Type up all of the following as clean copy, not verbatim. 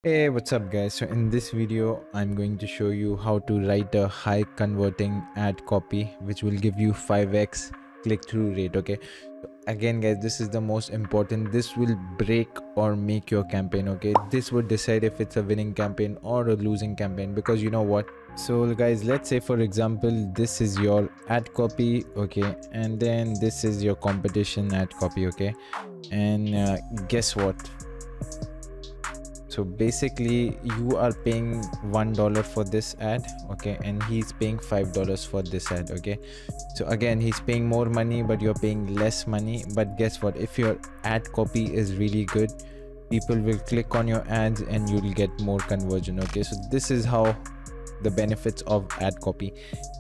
Hey, what's up guys? So in this video, I'm going to show you how to write a high converting ad copy which will give you 5x click-through rate. Okay, so again guys, this is the most important. This will break or make your campaign. Okay, this would decide if it's a winning campaign or a losing campaign, because you know what? So guys, let's say for example, this is your ad copy, okay, and then this is your competition ad copy, okay, and guess what? So basically you are paying $1 for this ad, okay, and he's paying $5 for this ad. Okay, so again he's paying more money but you're paying less money. But guess what? If your ad copy is really good, people will click on your ads and you'll get more conversion. Okay, so this is how the benefits of ad copy.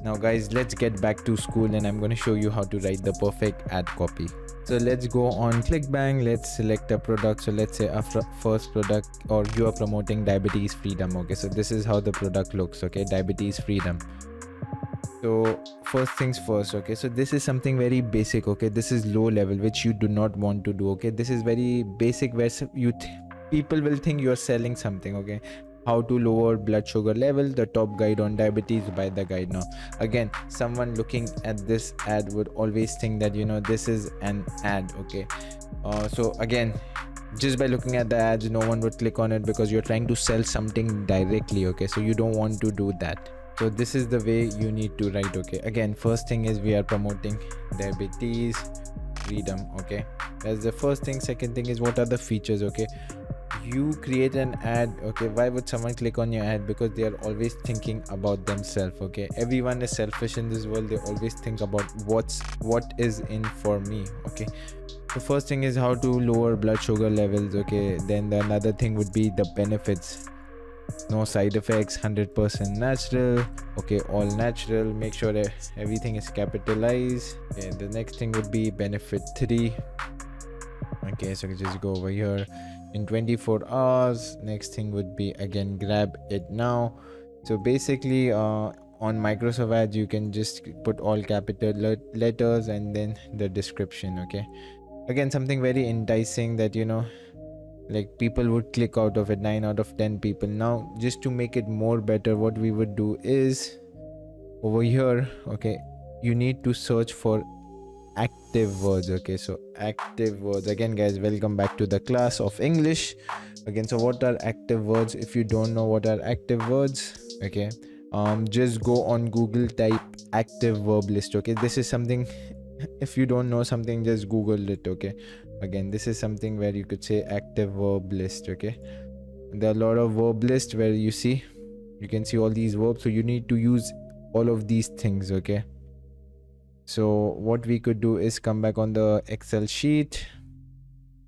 Now guys, let's get back to school and I'm going to show you how to write the perfect ad copy. So let's go on Clickbank. Let's select a product. So let's say a first product, or you are promoting diabetes freedom. Okay, so this is how the product looks. Okay, diabetes freedom. So first things first. Okay, so this is something very basic. Okay, this is low level, which you do not want to do. Okay, this is very basic where people will think you are selling something. Okay, how to lower blood sugar level, the top guide on diabetes, buy the guide now. Again, someone looking at this ad would always think that this is an ad. Okay, so again, just by looking at the ads, no one would click on it because you're trying to sell something directly. Okay, so you don't want to do that. So this is the way you need to write. Okay, again, first thing is we are promoting diabetes freedom. Okay, that's the first thing. Second thing is what are the features. Okay, you create an ad. Okay, why would someone click on your ad? Because they are always thinking about themselves. Okay, everyone is selfish in this world. They always think about what is in for me. Okay, the first thing is how to lower blood sugar levels. Okay, then another thing would be the benefits. No side effects, 100% natural. Okay, all natural. Make sure that everything is capitalized. Okay, the next thing would be benefit 3. Okay, so just go over here in 24 hours. Next thing would be again grab it now. So basically on Microsoft Ads you can just put all capital letters and then the description. Okay, again something very enticing that like people would click out of it. 9 out of 10 people. Now just to make it more better, what we would do is over here, okay, you need to search for active words. Okay, so active words. Again guys, welcome back to the class of English again. So what are active words? If you don't know what are active words, okay, just go on Google, type active verb list. Okay, this is something if you don't know something, just Google it. Okay, again, this is something where you could say active verb list. Okay, there are a lot of verb lists where you can see all these verbs, so you need to use all of these things. Okay, so what we could do is come back on the Excel sheet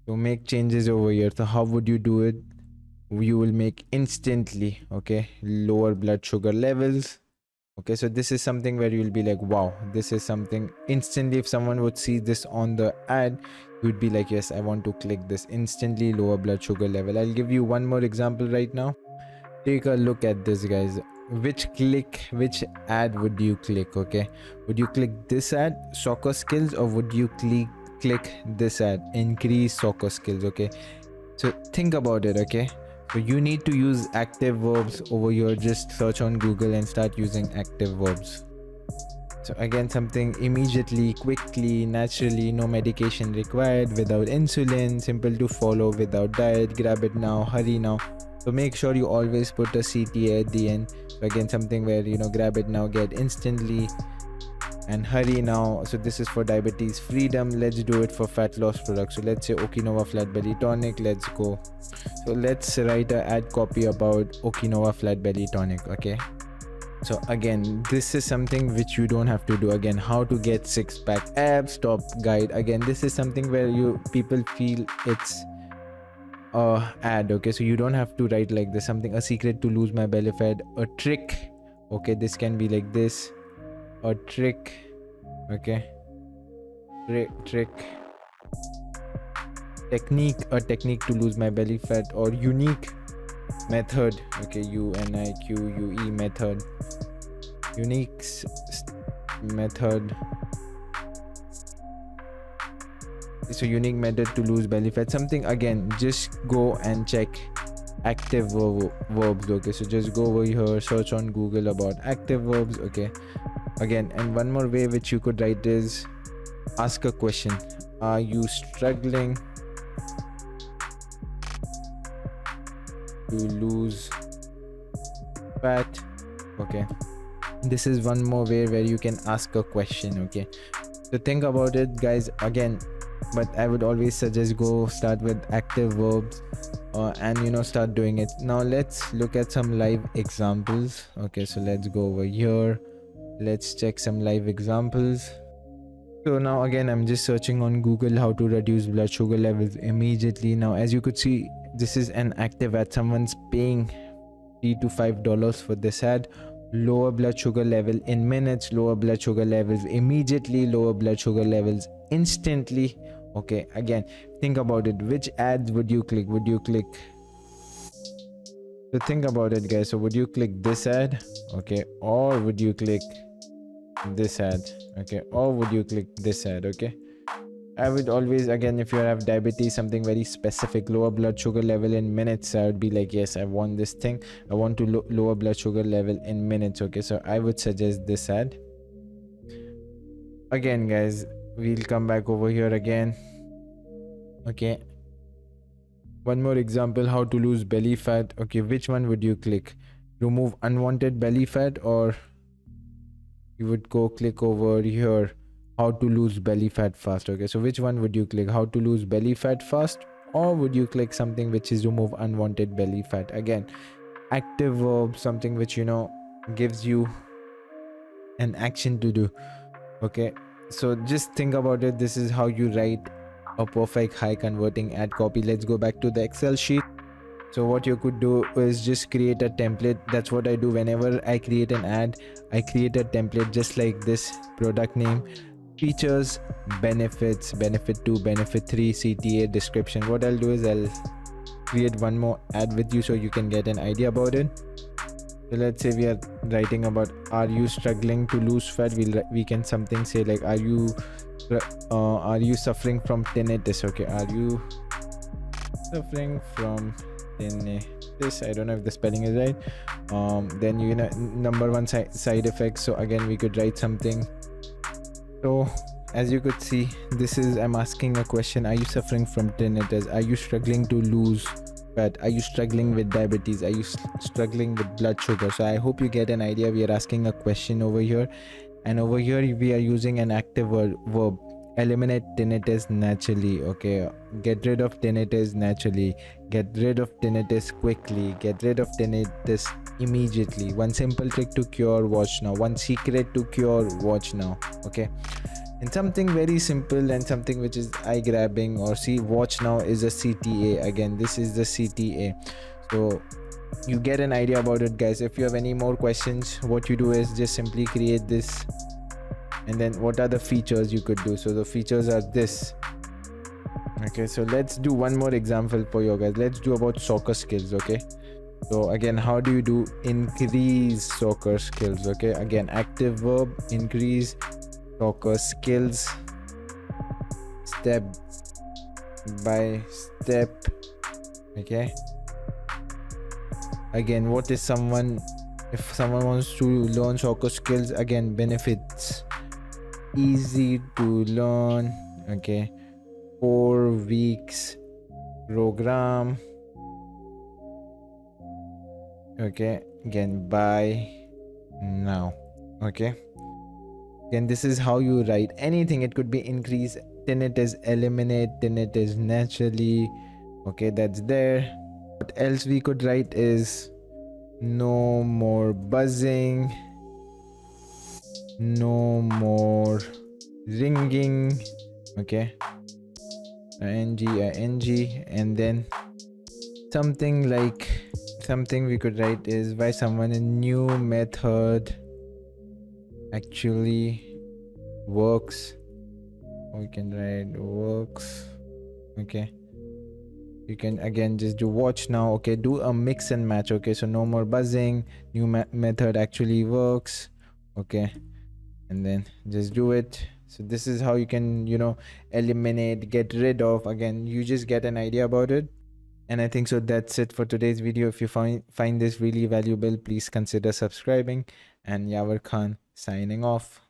to make changes over here. So how would you do it? You will make instantly. Okay, lower blood sugar levels. Okay, so this is something where you'll be like, wow, this is something instantly. If someone would see this on the ad, you would be like, yes, I want to click this. Instantly lower blood sugar level. I'll give you one more example right now. Take a look at this, guys. Which ad would you click? Okay, would you click this ad, soccer skills, or would you click this ad, increase soccer skills? Okay, so think about it. Okay, so you need to use active verbs over here. Just search on Google and start using active verbs. So again, something immediately, quickly, naturally, no medication required, without insulin, simple to follow, without diet, grab it now, hurry now. So make sure you always put a CTA at the end. So again, something where grab it now, get instantly, and hurry now. So this is for diabetes freedom. Let's do it for fat loss products. So let's say Okinawa flat belly tonic. Let's go. So let's write an ad copy about Okinawa flat belly tonic. Okay, so again, this is something which you don't have to do. Again, how to get six-pack abs, top guide. Again, this is something where people feel it's ad. Okay, so you don't have to write like this. Something, a secret to lose my belly fat, a trick. Okay, this can be like this, a trick. Okay, trick, technique, a technique to lose my belly fat, or unique method. Okay, UNIQUE method, unique method. So unique method to lose belly fat. Something, again, just go and check active verbs. Okay, so just go over here, search on Google about active verbs. Okay, again, and one more way which you could write is ask a question. Are you struggling to lose fat? Okay, this is one more way where you can ask a question. Okay, so think about it, guys, again, but I would always suggest go start with active verbs, and start doing it. Now let's look at some live examples. Okay, so let's go over here, let's check some live examples. So now again, I'm just searching on Google how to reduce blood sugar levels immediately. Now as you could see, this is an active ad. Someone's paying $3 to $5 for this ad. Lower blood sugar level in minutes, lower blood sugar levels immediately, lower blood sugar levels instantly. Okay, again, think about it. Which ads would you click? Would you click? So think about it, guys. So would you click this ad? Okay, or would you click this ad? Okay, or would you click this ad? Okay, I would always, again, if you have diabetes, something very specific, lower blood sugar level in minutes, I would be like, yes, I want this thing. I want to lower blood sugar level in minutes. Okay, so I would suggest this ad. Again, guys, we'll come back over here again. Okay, one more example, how to lose belly fat. Okay, which one would you click? Remove unwanted belly fat, or you would go click over here, how to lose belly fat fast. Okay, so which one would you click? How to lose belly fat fast, or would you click something which is remove unwanted belly fat? Again, active verb, something which gives you an action to do. Okay, so just think about it. This is how you write a perfect high converting ad copy. Let's go back to the Excel sheet. So what you could do is just create a template. That's what I do whenever I create an ad. I create a template just like this: product name, features, benefits, benefit 2, benefit 3, CTA, description. What I'll do is I'll create one more ad with you so you can get an idea about it. So let's say we are writing about, are you struggling to lose fat? We can something say like, are you suffering from tinnitus? Okay, are you suffering from tinnitus? I don't know if the spelling is right. Then number one side effects. So again, we could write something. So as you could see, this is, I'm asking a question: are you suffering from tinnitus? Are you struggling to lose fat? Are you struggling with diabetes? Are you struggling with blood sugar? So I hope you get an idea. We are asking a question over here, and over here we are using an active verb. Eliminate tinnitus naturally. Okay, get rid of tinnitus naturally, get rid of tinnitus quickly, get rid of tinnitus immediately. One simple trick to cure, watch now. One secret to cure, watch now. Okay, and something very simple and something which is eye grabbing, or see, watch now is a CTA. Again, this is the CTA. So you get an idea about it, guys. If you have any more questions, what you do is just simply create this, and then what are the features you could do? So the features are this. Okay, so let's do one more example for you guys. Let's do about soccer skills. Okay, so again, how do you do increase soccer skills? Okay, again, active verb, increase soccer skills, step by step. Okay, again, what is someone, if someone wants to learn soccer skills, again, benefits, easy to learn. Okay, 4 weeks program. Okay, again, buy now. Okay, again, this is how you write anything. It could be increase tinnitus, eliminate tinnitus naturally. Okay, that's there. What else we could write is no more buzzing, no more ringing. Okay, ing, and then something like, something we could write is why someone a new method actually works. We can write works. Okay, you can again just do watch now. Okay, do a mix and match. Okay, so no more buzzing, new method actually works. Okay, and then just do it. So this is how you can eliminate, get rid of. Again, you just get an idea about it. And I think so that's it for today's video. If you find this really valuable, please consider subscribing. And Yavar Khan signing off.